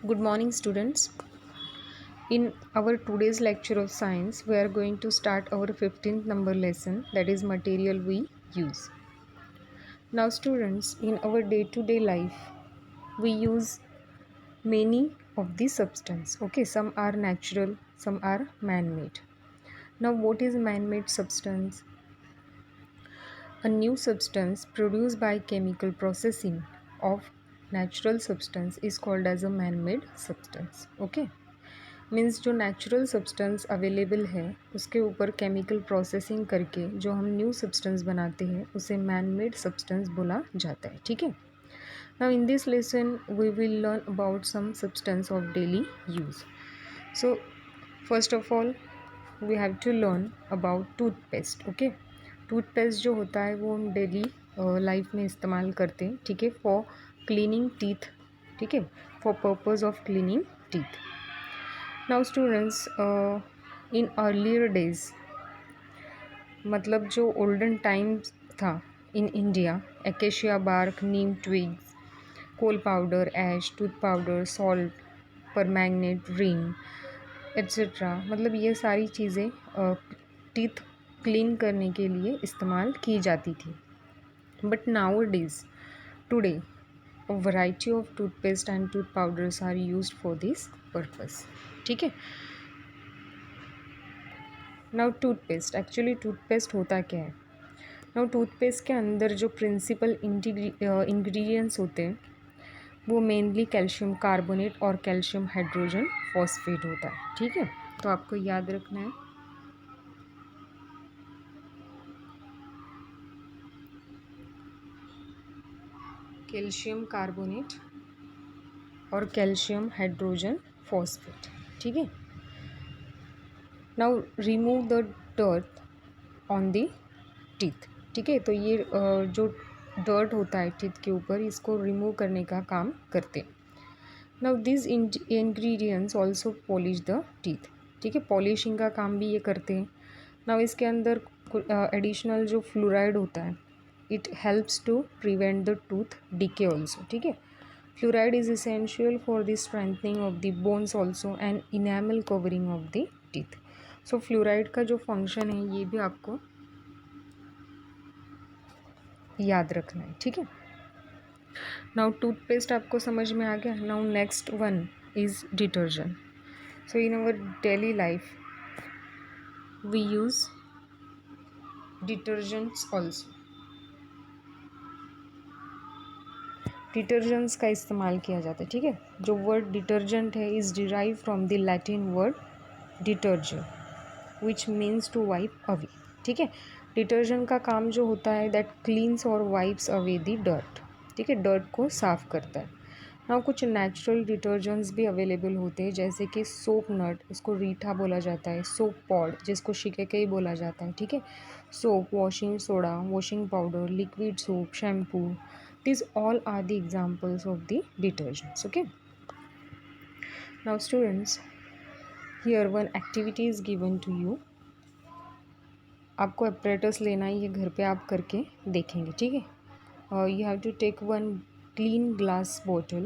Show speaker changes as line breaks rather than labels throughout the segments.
Good morning, students. In our today's lecture of science, we are going to start our 15th number lesson, that is material we use. Now, students, in our day to day life, we use many of these substances. Okay, some are natural, some are man made. Now, what is man made substance? A new substance produced by chemical processing of natural substance is called as a man made substance. Okay. Means जो natural substance available है उसके ऊपर chemical processing करके जो हम new substance बनाते हैं उसे मैन मेड सब्सटेंस बोला जाता है. ठीक है. Now in this lesson we will learn about some substance of daily use. So first of all we have to learn about toothpaste. Okay. Toothpaste जो होता है वो हम डेली लाइफ में इस्तेमाल करते हैं. ठीक है. For cleaning teeth. ठीक है. For purpose of cleaning teeth. Now students, in earlier days, मतलब जो ओल्डन टाइम्स था in India, acacia bark, neem twigs, coal powder, ash, tooth powder, salt, permanganate, ring etcetera, मतलब ये सारी चीज़ें टीथ क्लीन करने के लिए इस्तेमाल की जाती थी. But now days today a variety of toothpaste and tooth powders are used for this purpose. ठीक है. नाउ टूथपेस्ट, एक्चुअली टूथपेस्ट होता क्या है? नाउ टूथपेस्ट के अंदर जो प्रिंसिपल इंग्रेडिएंट्स होते हैं वो मेनली कैल्शियम कार्बोनेट और कैल्शियम हाइड्रोजन फॉस्फेट होता है. ठीक है. तो आपको याद रखना है. कैल्शियम कार्बोनेट और कैल्शियम हाइड्रोजन फॉस्फेट. ठीक है. Now remove the dirt on the teeth. ठीक है. तो ये जो डर्ट होता है टीथ के ऊपर, इसको रिमूव करने का काम करते हैं. Now this ingredients also polish the teeth. ठीक है. पॉलिशिंग का काम भी ये करते हैं. नाउ इसके अंदर एडिशनल जो फ्लोराइड होता है, it helps to prevent the tooth decay also. ठीक है. Fluoride is essential for the strengthening of the bones also and enamel covering of the teeth. So fluoride का जो फंक्शन है ये भी आपको याद रखना है. ठीक है. नाउ टूथपेस्ट आपको समझ में आ गया. Now next one is detergent. So in our daily life we use detergents also. Detergents का इस्तेमाल किया जाता है. ठीक है. जो वर्ड डिटर्जेंट है is derive from the Latin word detergent which means to wipe away. ठीक है. डिटर्जेंट का काम जो होता है दैट क्लीन्स और वाइप्स अवे द डर्ट. ठीक है. डर्ट को साफ करता है. ना कुछ नेचुरल डिटर्जेंट्स भी अवेलेबल होते हैं जैसे कि सोप नट, इसको रीठा बोला जाता है. सोप पॉड जिसको शिकेकई बोला जाता है. ठीक है. Soap, washing soda, washing powder, liquid soap, shampoo, these all are the examples of the detergents. Okay. Now students, here one activity is given to you. आपको apparatus लेना है, ये घर पे आप करके देखेंगे. ठीक है. You have to take one clean glass bottle,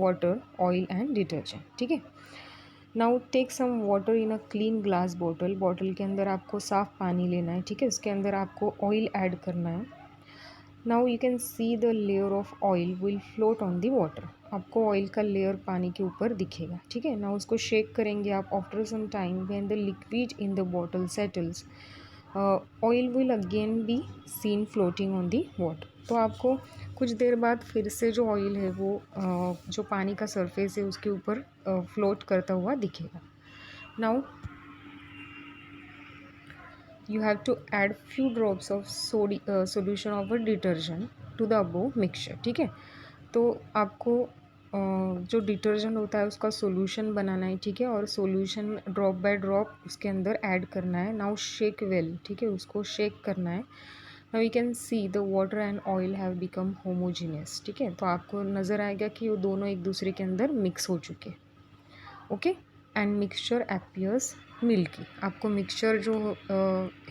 water, oil and detergent. ठीक है. Now take some water in a clean glass bottle. Bottle के अंदर आपको साफ़ पानी लेना है. ठीक है. उसके अंदर आपको ऑयल ऐड करना है. Now you can see the layer of oil will float on the water. आपको ऑयल का लेयर पानी के ऊपर दिखेगा. ठीक है. नाउ उसको शेक करेंगे आप. After some time when the liquid in the bottle settles, oil will again be seen floating on the water. तो आपको कुछ देर बाद फिर से जो ऑयल है वो जो पानी का सरफेस है उसके ऊपर फ्लोट करता हुआ दिखेगा. Now you have to add few drops of solution of a detergent to the above mixture. ठीक है. तो आपको जो डिटर्जेंट होता है उसका सोल्यूशन बनाना है. ठीक है. और सोल्यूशन ड्रॉप बाय ड्रॉप उसके अंदर ऐड करना है. Now shake well. ठीक है. उसको शेक करना है. Now you can see the water and oil have become homogeneous. ठीक है. तो आपको नज़र आएगा कि वो दोनों एक दूसरे के अंदर मिक्स हो चुके. Okay. And mixture appears milky. आपको मिक्सचर जो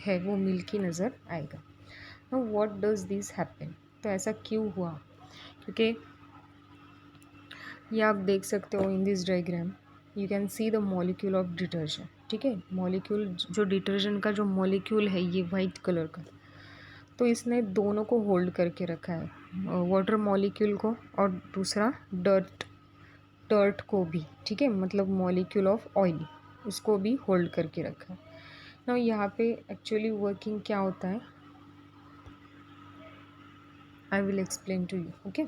है वो मिल्की नज़र आएगा. Now what does this happen. तो ऐसा क्यों हुआ? क्योंकि ये आप देख सकते हो in this diagram, you can see the molecule of detergent. ठीक है, मॉलिक्यूल जो डिटर्जेंट का जो मॉलिक्यूल है ये वाइट कलर का, तो इसने दोनों को होल्ड करके रखा है, वाटर मॉलिक्यूल को और दूसरा डर्ट को भी। ठीक है, मतलब मॉलिक्यूल ऑफ ऑयल उसको भी होल्ड करके रखा है ना। यहाँ पे एक्चुअली वर्किंग क्या होता है, I will explain to you. Okay,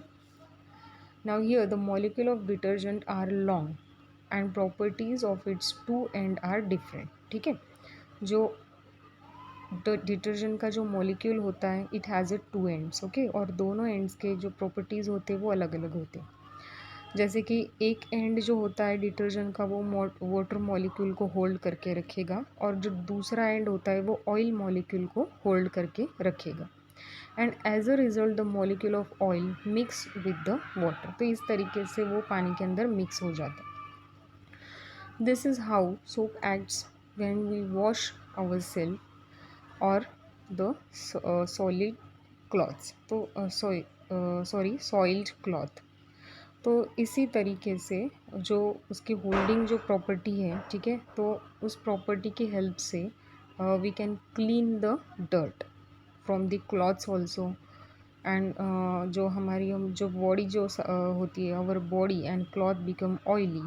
now here the molecule of detergent are long and properties of its two end are different। ठीक है, जो डिटर्जेंट का जो मॉलिक्यूल होता है it has a two ends. Okay, और दोनों एंड्स के जो प्रॉपर्टीज़ होते हैं वो अलग अलग होते हैं। जैसे कि एक एंड जो होता है डिटर्जेंट का वो वाटर मॉलिक्यूल को होल्ड करके रखेगा, और जो दूसरा एंड होता है वो ऑयल मॉलिक्यूल को होल्ड करके रखेगा, and as a result the molecule of oil mix with the water. तो इस तरीके से वो पानी के अंदर मिक्स हो जाता है। This is how soap acts when we wash our self और द सॉलिड क्लॉथ्स, तो सॉइल्ड क्लॉथ। तो इसी तरीके से जो उसकी होल्डिंग जो प्रॉपर्टी है, ठीक है, तो उस प्रॉपर्टी की हेल्प से we can clean the dirt from the clothes also, and जो हमारी हम जो बॉडी जो होती है, our body and cloth become oily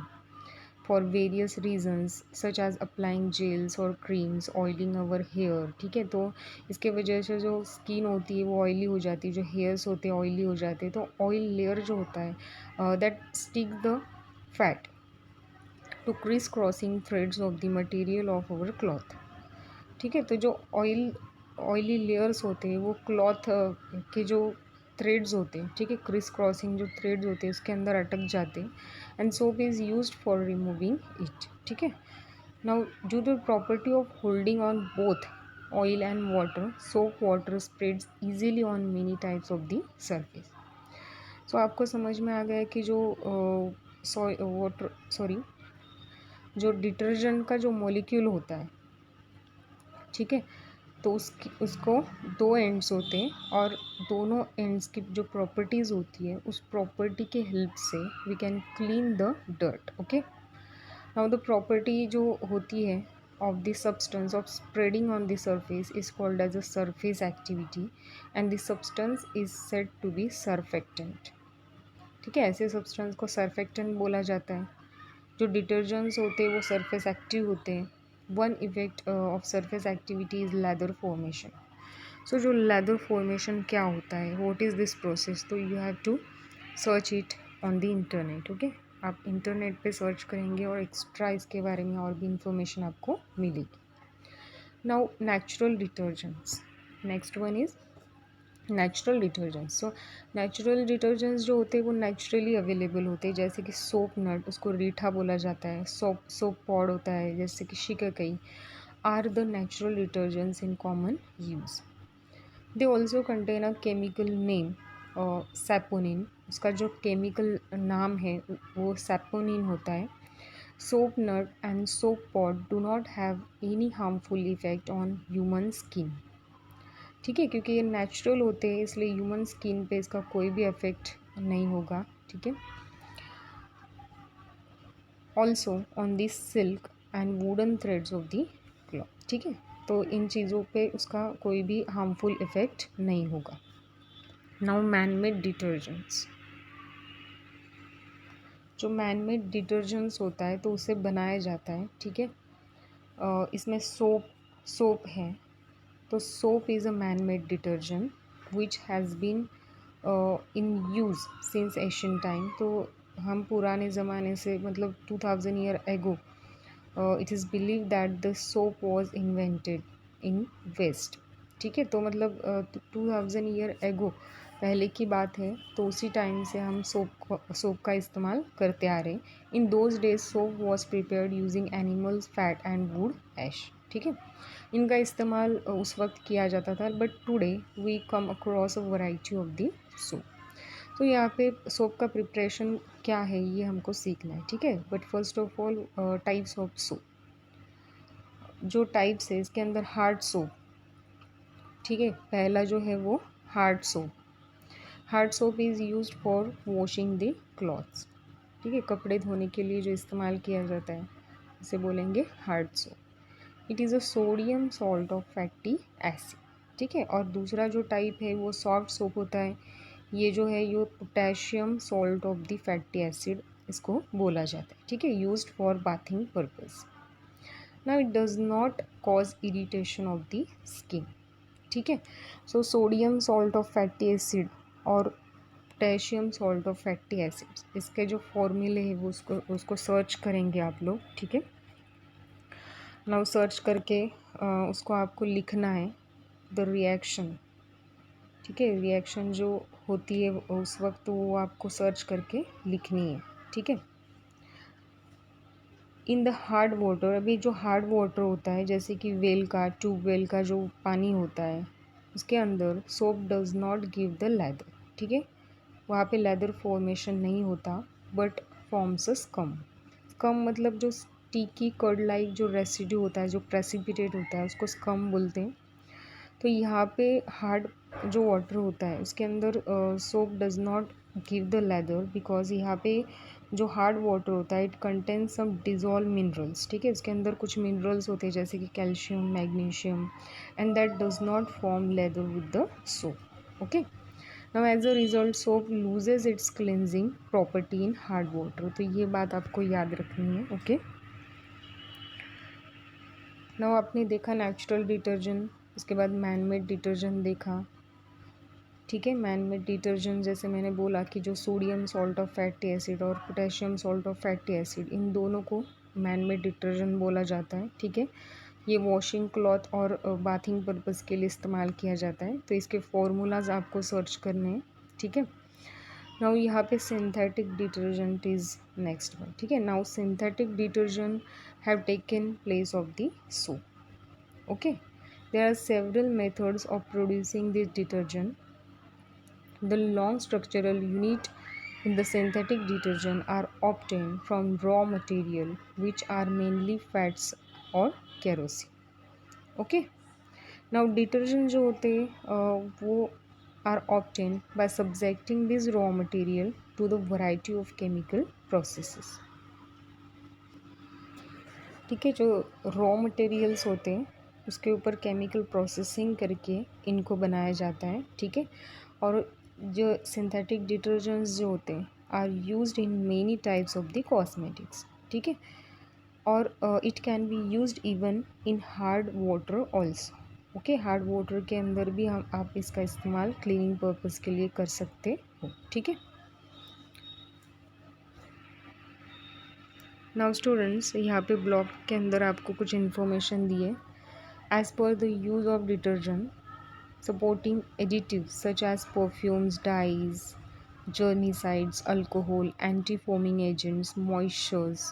for various reasons such as applying gels और क्रीम्स ऑयलिंग अवर हेयर। ठीक है, तो इसके वजह से जो स्किन होती है वो ऑयली हो जाती है, जो हेयर्स होते हैं ऑयली हो जाते हैं, तो ऑयल लेयर जो होता है that stick the fat to criss crossing threads of the material of our cloth. ठीक है, तो जो ऑयली लेयर्स होते हैं वो क्लॉथ के जो थ्रेड्स होते हैं, ठीक है, क्रिस क्रॉसिंग जो थ्रेड्स होते हैं उसके अंदर अटक जाते हैं, and soap is used for removing it. ठीक है, now due to property of holding on both oil and water, soap water spreads easily on many types of the surface. So आपको समझ में आ गया कि जो वाटर सॉरी जो डिटर्जेंट का जो मॉलिक्यूल होता है, ठीक है, तो उसको दो एंड्स होते हैं, और दोनों एंड्स की जो प्रॉपर्टीज़ होती है उस प्रॉपर्टी के हेल्प से we can clean the dirt. Okay, now the property जो होती है of the substance of spreading on the surface is called as a surface activity, and the substance is said to be surfactant. ठीक है, ऐसे substance को surfactant बोला जाता है। जो डिटर्जेंट्स होते हैं वो सरफेस एक्टिव होते हैं। One effect of surface activity is lather formation. So जो लेदर फॉर्मेशन क्या होता है, व्हाट इज़ दिस प्रोसेस, तो you have to search it on the internet. Okay, आप इंटरनेट पे सर्च करेंगे और एक्स्ट्रा इसके बारे में और भी इंफॉर्मेशन आपको मिलेगी। Now natural detergents, next one is natural detergents. So natural detergents जो होते हैं वो नेचुरली अवेलेबल होते हैं, जैसे कि सोप नट, उसको रीठा बोला जाता है, सोप पॉड होता है जैसे कि shikakai, are the natural detergents in common use. They also contain a chemical name saponin, उसका जो केमिकल नाम है वो सैपोनिन होता है। Soap nut and soap pod do not have any harmful effect on human skin. ठीक है, क्योंकि ये नेचुरल होते हैं इसलिए ह्यूमन स्किन पे इसका कोई भी इफेक्ट नहीं होगा। ठीक है, also on the silk and wooden threads of the cloth. ठीक है, तो इन चीज़ों पे उसका कोई भी हार्मफुल इफेक्ट नहीं होगा। नाउ मैन मेड डिटर्जेंट्स, जो मैन मेड डिटर्जेंट्स होता है तो उसे बनाया जाता है। ठीक है, इसमें सोप है, तो soap is a man made detergent which has been in use since Asian time. तो हम पुराने ज़माने से मतलब 2000 year ago it is believe that the soap was invented in west. ठीक है, तो मतलब 2000 ईयर एगो पहले की बात है, तो उसी टाइम से हम सोप का इस्तेमाल करते आ रहे हैं। In those days soap was prepared using animals fat and wood ash. ठीक है, इनका इस्तेमाल उस वक्त किया जाता था, but today we come across a variety of the soap. तो यहाँ पे सोप का प्रिपरेशन क्या है ये हमको सीखना है। ठीक है, but first of all types of soap, जो टाइप्स है इसके अंदर हार्ड सोप। ठीक है, पहला जो है वो hard soap. Hard soap is used for washing the clothes. ठीक है, कपड़े धोने के लिए जो इस्तेमाल किया जाता है इसे बोलेंगे hard soap. It is a sodium salt of fatty acid. ठीक है, और दूसरा जो टाइप है वो सॉफ्ट सोप होता है। ये जो है ये potassium salt of the fatty acid इसको बोला जाता है। ठीक है, used for bathing purpose. Now it does not cause irritation of the skin. ठीक है, so sodium salt of fatty acid और potassium salt of fatty acids, इसके जो फॉर्मूले हैं वो उसको सर्च करेंगे आप लोग। ठीक है, नाउ सर्च करके उसको आपको लिखना है द रिएक्शन। ठीक है, रिएक्शन जो होती है उस वक्त वो आपको सर्च करके लिखनी है। ठीक है, इन द हार्ड वाटर, अभी जो हार्ड वाटर होता है जैसे कि वेल का, ट्यूबवेल का जो पानी होता है उसके अंदर soap does not give the leather. ठीक है, वहाँ पे लेदर फॉर्मेशन नहीं होता but forms a scum. Scum मतलब जो स्टिकी कर्ड लाइक जो रेसिड्यू होता है, जो प्रेसिपिटेट होता है उसको स्कम बोलते हैं। तो यहाँ पे हार्ड जो वाटर होता है उसके अंदर soap does not give the lather because यहाँ पे जो हार्ड वाटर होता है it contain some dissolve minerals. ठीक है, इसके अंदर कुछ मिनरल्स होते हैं जैसे कि calcium, magnesium, and that does not form lather with the soap. Okay, now as a result soap loses its cleansing property in hard water. तो ये बात आपको याद रखनी है। ओके, नाउ आपने देखा नेचुरल डिटर्जेंट, उसके बाद मैन मेड डिटर्जेंट देखा। ठीक है, मैन मेड डिटर्जेंट जैसे मैंने बोला कि जो sodium salt of fatty acid और potassium salt of fatty acid इन दोनों को मैन मेड डिटर्जेंट बोला जाता है। ठीक है, ये वॉशिंग क्लॉथ और बाथिंग पर्पज़ के लिए इस्तेमाल किया जाता है। तो इसके फॉर्मूलाज आपको सर्च करने हैं। ठीक है, नाउ यहाँ पे synthetic detergent is next one. ठीक है, now synthetic detergent have taken place of the soap. Okay, there are several methods of producing this detergent. The long structural unit in the synthetic detergent are obtained from raw material which are mainly fats or kerosene. Okay, now detergent जो होते हैं वो are obtained by subjecting this raw material to the variety of chemical processes. ठीक है, जो raw materials होते हैं उसके ऊपर केमिकल प्रोसेसिंग करके इनको बनाया जाता है। ठीक है, और जो सिंथेटिक डिटर्जेंट्स जो होते हैं are used in many types of the cosmetics. ठीक है, और it can be used even in hard water also. Okay, hard water के अंदर भी हम आप इसका इस्तेमाल क्लीनिंग पर्पज़ के लिए कर सकते हो। ठीक है, नाउ स्टूडेंट्स यहाँ पे ब्लॉग के अंदर आपको कुछ इन्फॉर्मेशन दी है। As per the use of detergent supporting additives such as perfumes, dyes, germicides, alcohol, anti-foaming agents, moistures,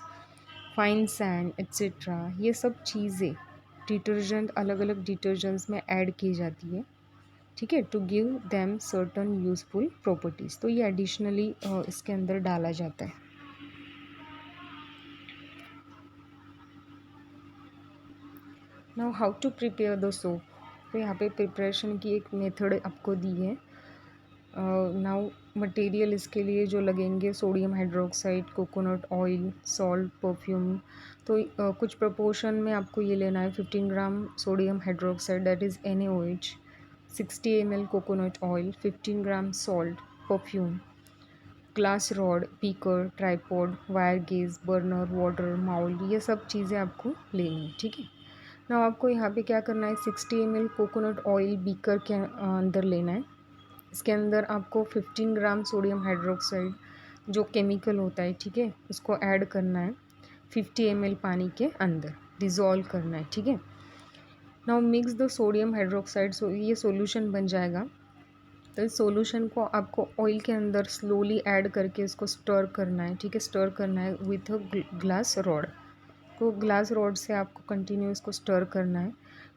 fine sand, etc. ये सब चीज़ें डिटर्जेंट अलग अलग डिटर्जेंट्स में ऐड की जाती है। ठीक है, to give them certain useful properties. तो ये एडिशनली इसके अंदर डाला जाता है। Now how to prepare the soap. तो यहाँ पे प्रिपरेशन की एक मेथड आपको दी है। नाउ मटेरियल इसके लिए जो लगेंगे sodium hydroxide, coconut oil, salt, perfume. तो कुछ प्रपोर्शन में आपको ये लेना है। 15 gram sodium hydroxide that is NaOH, 60 ml coconut oil, 15 gram salt, perfume, glass rod, beaker, tripod, wire gauze, burner, water, mould, ये सब चीज़ें आपको लेनी है। ठीक है, ना आपको यहाँ पे क्या करना है, 60 ml कोकोनट ऑयल बीकर के अंदर लेना है। इसके अंदर आपको 15 ग्राम सोडियम हाइड्रोक्साइड जो केमिकल होता है, ठीक है, उसको ऐड करना है 50 ml पानी के अंदर, डिज़ोल्व करना है। ठीक है, now mix the sodium hydroxide. ये सॉल्यूशन बन जाएगा। तो इस सॉल्यूशन को आपको ऑयल के अंदर स्लोली ऐड करके इसको स्टर करना है। ठीक है, स्टर करना है विथ अ ग्लास रॉड। तो ग्लास रॉड से आपको कंटिन्यू इसको स्टर करना है।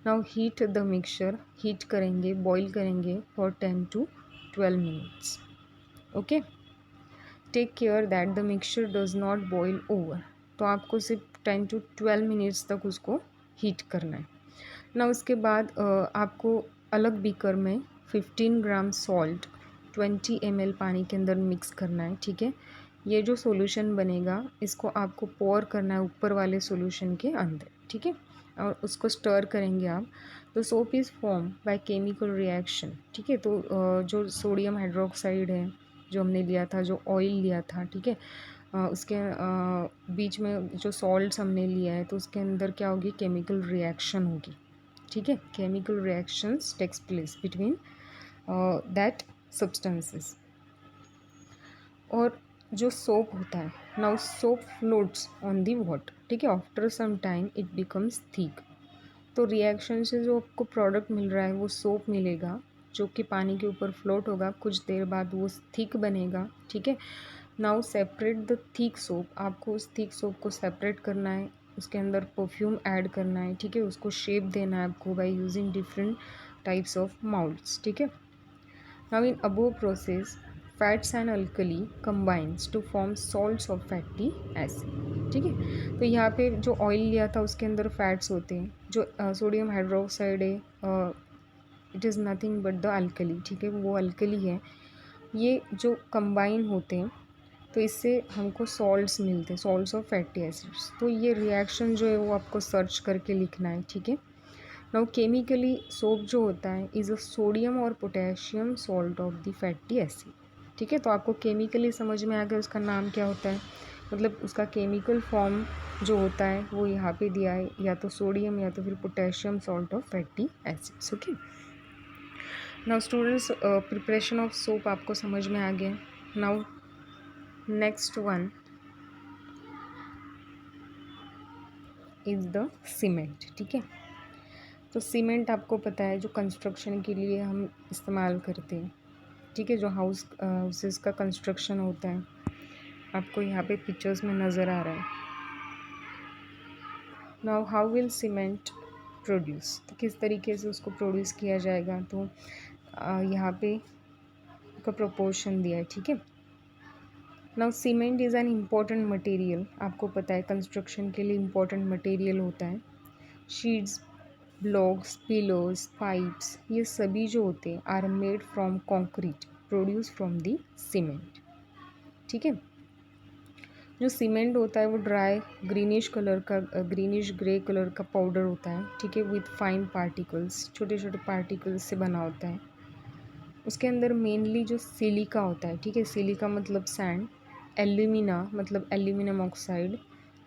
Now heat the mixture, heat करेंगे, बॉईल करेंगे for 10 to 12 minutes. Okay, take care that the mixture does not boil over. तो आपको सिर्फ 10 to 12 मिनट्स तक उसको हीट करना है ना। उसके बाद आपको अलग बीकर में 15 ग्राम सॉल्ट 20 ml पानी के अंदर मिक्स करना है। ठीक है, ये जो सॉल्यूशन बनेगा इसको आपको पोर करना है ऊपर वाले सॉल्यूशन के अंदर, ठीक है, और उसको स्टर करेंगे आप। तो soap is form by chemical reaction, ठीक है। तो जो सोडियम हाइड्रोक्साइड है जो हमने लिया था, जो ऑयल लिया था, ठीक है, उसके बीच में जो सॉल्ट्स हमने लिया है तो उसके अंदर क्या होगी, केमिकल रिएक्शन होगी, ठीक है। Chemical reactions takes place between that substances. और जो सोप होता है, now soap floats on the water, ठीक है, after some time it becomes thick. तो रिएक्शन से जो आपको प्रोडक्ट मिल रहा है वो सोप मिलेगा जो कि पानी के ऊपर फ्लोट होगा, कुछ देर बाद वो थिक बनेगा, ठीक है। Now separate the thick soap, आपको उस थिक सोप को सेपरेट करना है, उसके अंदर परफ्यूम ऐड करना है, ठीक है, उसको शेप देना है आपको by using different types of moulds, ठीक है। Now in above process fats and alkali combines to form salts of fatty acid, ठीक है। तो यहाँ पे जो ऑयल लिया था उसके अंदर फैट्स होते हैं, जो सोडियम हाइड्रोक्साइड है it is nothing but the alkali, ठीक है, वो अल्कली है। ये जो कंबाइन होते हैं तो इससे हमको सॉल्ट्स मिलते हैं, सॉल्ट्स ऑफ फैटी एसिड्स। तो ये रिएक्शन जो है वो आपको सर्च करके लिखना है, ठीक है। नाउ केमिकली सोप जो होता है इज़ अ सोडियम और potassium salt of the fatty acid, ठीक है। तो आपको केमिकली समझ में आ गया उसका नाम क्या होता है, मतलब उसका केमिकल फॉर्म जो होता है वो यहाँ पे दिया है, या तो सोडियम या तो फिर potassium salt of fatty acids, okay. Now students preparation of soap आपको समझ में आ गया। Now next one is the cement, ठीक है। तो सीमेंट आपको पता है जो कंस्ट्रक्शन के लिए हम इस्तेमाल करते हैं, ठीक है, जो हाउसेस का कंस्ट्रक्शन होता है, आपको यहाँ पे पिक्चर्स में नज़र आ रहा है। Now how will cement produce, तो किस तरीके से उसको प्रोड्यूस किया जाएगा, तो यहाँ पे का प्रोपोर्शन दिया है, ठीक है। Now cement is an important material, आपको पता है कंस्ट्रक्शन के लिए इम्पॉर्टेंट मटेरियल होता है। शीट्स, ब्लॉक्स, पिलर्स, पाइप्स, ये सभी जो होते हैं are made from concrete produce from the cement, ठीक है। जो सीमेंट होता है वो ड्राई ग्रीनिश कलर का, ग्रीनिश ग्रे कलर का पाउडर होता है, ठीक है, विथ फाइन पार्टिकल्स, छोटे छोटे पार्टिकल्स से बना होता है। उसके अंदर मेनली जो सिलिका होता है, ठीक है, सिलिका मतलब सैंड, एल्यूमिना मतलब aluminium oxide,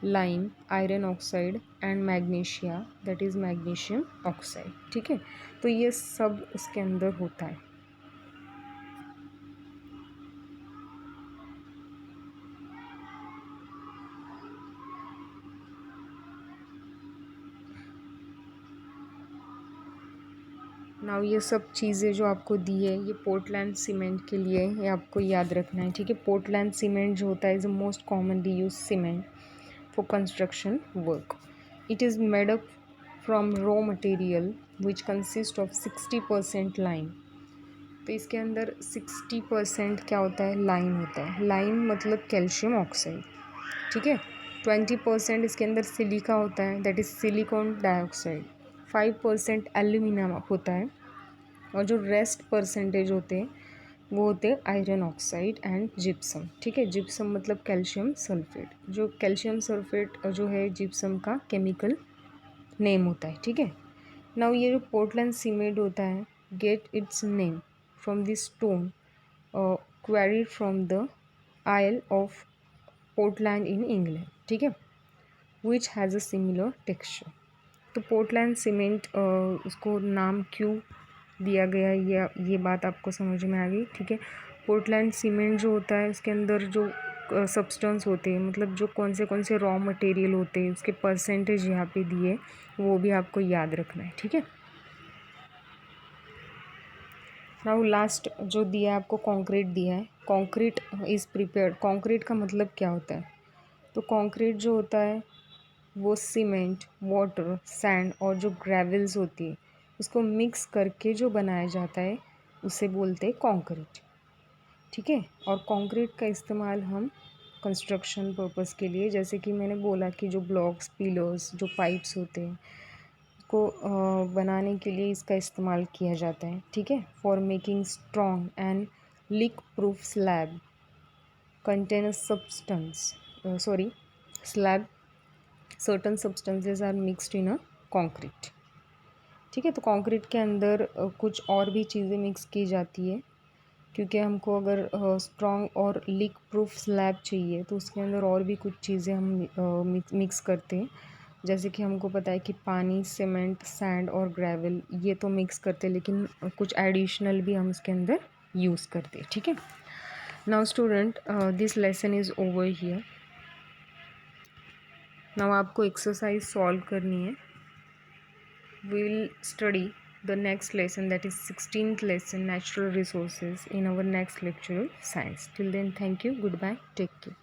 lime iron oxide and magnesia that is magnesium oxide, ठीक है। तो ये सब उसके अंदर होता है। नाउ ये सब चीज़ें जो आपको दी है ये पोर्टलैंड सीमेंट के लिए ये आपको याद रखना है, ठीक है। पोर्टलैंड सीमेंट जो होता है is the most commonly use cement for construction work. It is made up from raw material which consist of 60% lime. तो इसके अंदर 60% क्या होता है, लाइम होता है। लाइम मतलब कैल्शियम ऑक्साइड, ठीक है। 20% इसके अंदर सिलिका होता है that is silicon dioxide. 5% aluminium होता है, और जो रेस्ट परसेंटेज होते हैं वो होते हैं आयरन ऑक्साइड एंड जिप्सम, ठीक है। जिप्सम मतलब कैल्शियम सल्फेट, जो कैल्शियम सल्फेट जो है जिप्सम का केमिकल नेम होता है, ठीक है। नाउ ये जो पोर्टलैंड सीमेंट होता है get its name from the stone quarried from the isle of Portland in England, ठीक है, which has a similar texture. तो पोर्टलैंड सीमेंट उसको नाम क्यों दिया गया, ये बात आपको समझ में आ गई, ठीक है। पोर्टलैंड सीमेंट जो होता है उसके अंदर जो सब्सटेंस होते हैं, मतलब जो कौन से रॉ मटेरियल होते हैं उसके परसेंटेज यहाँ पे दिए, वो भी आपको याद रखना है, ठीक है। नाउ लास्ट जो दिया है आपको कंक्रीट दिया है। कंक्रीट इज़ प्रिपेयर्ड, कंक्रीट का मतलब क्या होता है, तो कंक्रीट जो होता है वो सीमेंट, वाटर, सैंड और जो ग्रेवल्स होती है उसको मिक्स करके जो बनाया जाता है उसे बोलते हैं कंक्रीट, ठीक है। और कंक्रीट का इस्तेमाल हम कंस्ट्रक्शन पर्पस के लिए, जैसे कि मैंने बोला कि जो ब्लॉक्स, पिलर्स, जो पाइप्स होते हैं को बनाने के लिए इसका इस्तेमाल किया जाता है, ठीक है। For making strong and leak proof slab contain a substance, slab. Certain substances are mixed in a concrete. ठीक है, तो कंक्रीट के अंदर कुछ और भी चीज़ें मिक्स की जाती है, क्योंकि हमको अगर स्ट्रॉन्ग और लीक प्रूफ स्लैब चाहिए तो उसके अंदर और भी कुछ चीज़ें हम मिक्स करते हैं। जैसे कि हमको पता है कि पानी, सीमेंट, सैंड और ग्रेवल ये तो मिक्स करते हैं, लेकिन कुछ एडिशनल भी हम इसके अंदर यूज़ करते हैं। ठीक है, now student, this lesson is over here. Now आपको एक्सरसाइज सॉल्व करनी है। We will study the next lesson, that is 16th lesson, natural resources, in our next lecture, science. Till then, thank you, goodbye, take care.